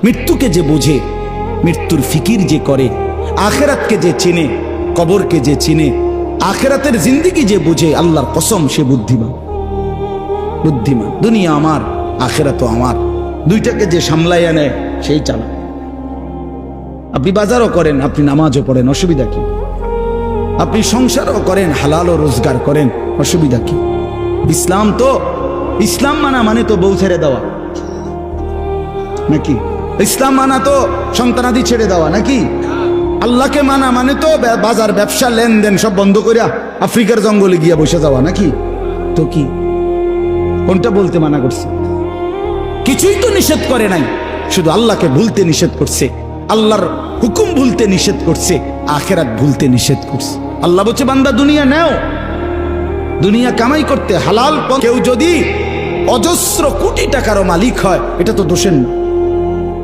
মৃত্যুকে যে বোঝে, মৃত্যুর ফিকির যে করে, আখেরাতকে যে চেনে, কবরকে যে চিনে, আখেরাতের জিন্দেগি যে বুঝে, আল্লাহর কসম সে বুদ্ধিমান। বুদ্ধিমান। দুনিয়া আমার, আখেরাতও আমার, দুইটাকে যে সামলাইয়া নেয় সেই চালা। আপনি বাজারও করেন, আপনি নামাজও পড়েন, অসুবিধা কি? আপনি সংসারও করেন, হালালও রোজগার করেন, অসুবিধা কি? ইসলাম তো, ইসলাম মানা মানে তো বউ ছেড়ে দেওয়া নাকি? ইসলাম মানা তো সন্তানাদি ছেড়ে দেওয়া নাকি? আল্লাহকে মানা মানে তো বাজার ব্যবসা লেনদেন সব বন্ধ করিয়া আফ্রিকার জঙ্গলে গিয়া বসে যাওয়া নাকি? তো কি, কোনটা বলতে মানা করছে? কিছুই তো নিষেধ করে নাই, শুধু আল্লাহকে ভুলতে নিষেধ করছে, আল্লাহর হুকুম ভুলতে নিষেধ করছে, আখেরাত ভুলতে নিষেধ করছে। আল্লাহ বলছে বান্দা দুনিয়া নেও, দুনিয়া কামাই করতে হালাল। কেউ যদি অজস্র কোটি টাকারও মালিক হয়, এটা তো দোষের না।